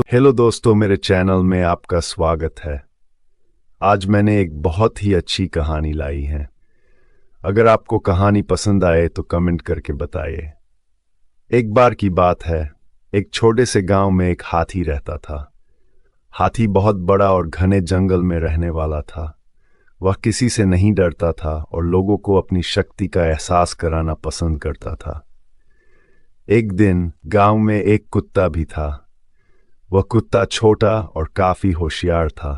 Hello दोस्तों, मेरे channel में आपका स्वागत है। आज मैंने एक बहुत ही अच्छी कहानी लाई है। अगर आपको कहानी पसंद आए तो कमेंट करके बताइए। एक बार की बात है, एक छोटे से गांव में एक हाथी रहता था। हाथी बहुत बड़ा और घने जंगल में रहने वाला था। वह किसी से नहीं डरता था और लोगों को अपनी शक्ति का एहसास कराना पसंद करता था। एक दिन गांव में एक कुत्ता भी था। वह कुत्ता छोटा और काफी होशियार था।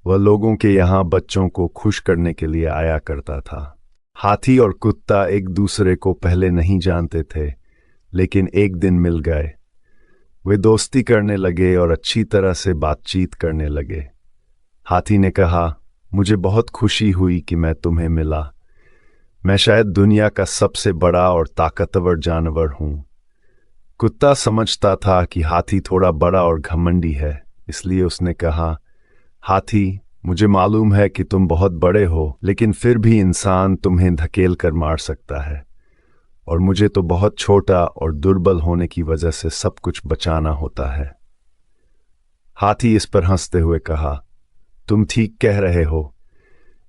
वह लोगों के यहाँ बच्चों को खुश करने के लिए आया करता था। हाथी और कुत्ता एक दूसरे को पहले नहीं जानते थे, लेकिन एक दिन मिल गए। वे दोस्ती करने लगे और अच्छी तरह से बातचीत करने लगे। हाथी ने कहा, मुझे बहुत खुशी हुई कि मैं तुम्हें मिला। मैं शायद दुनिया का सबसे बड़ा और ताकतवर जानवर हूं। कुत्ता समझता था कि हाथी थोड़ा बड़ा और घमंडी है, इसलिए उसने कहा, हाथी, मुझे मालूम है कि तुम बहुत बड़े हो, लेकिन फिर भी इंसान तुम्हें धकेल कर मार सकता है, और मुझे तो बहुत छोटा और दुर्बल होने की वजह से सब कुछ बचाना होता है। हाथी इस पर हंसते हुए कहा, तुम ठीक कह रहे हो,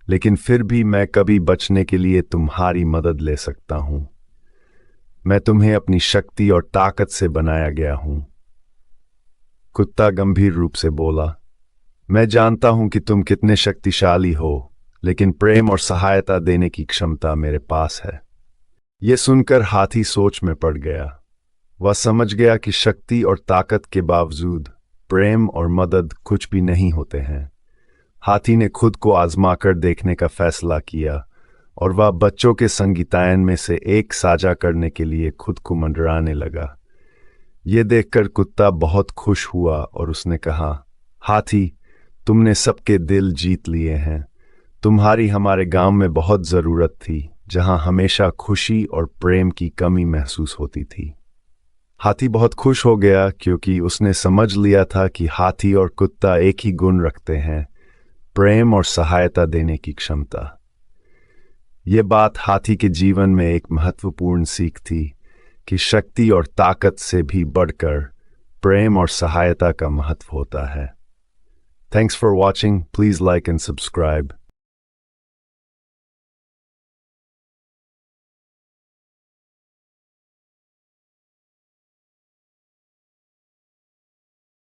लेकिन फिर भी मैं कभी बचने के लिए तुम्हारी मदद ले सकता हूं। मैं तुम्हें अपनी शक्ति और ताकत से बनाया गया हूं। कुत्ता गंभीर रूप से बोला, मैं जानता हूं कि तुम कितने शक्तिशाली हो, लेकिन प्रेम और सहायता देने की क्षमता मेरे पास है। यह सुनकर हाथी सोच में पड़ गया। वह समझ गया कि शक्ति और ताकत के बावजूद प्रेम और मदद कुछ भी नहीं होते हैं। हाथी ने खुद को आजमाकर देखने का फैसला किया और वह बच्चों के संगीतायन में से एक साझा करने के लिए खुद को मंडराने लगा। ये देखकर कुत्ता बहुत खुश हुआ और उसने कहा, हाथी, तुमने सबके दिल जीत लिए हैं। तुम्हारी हमारे गांव में बहुत ज़रूरत थी, जहां हमेशा खुशी और प्रेम की कमी महसूस होती थी। हाथी बहुत खुश हो गया क्योंकि उसने समझ लिया था कि हाथी और कुत्ता एक ही गुण रखते हैं, प्रेम और सहायता देने की क्षमता। ये बात हाथी के जीवन में एक महत्वपूर्ण सीख थी कि शक्ति और ताकत से भी बढ़कर प्रेम और सहायता का महत्व होता है। Thanks for watching. Please like and subscribe.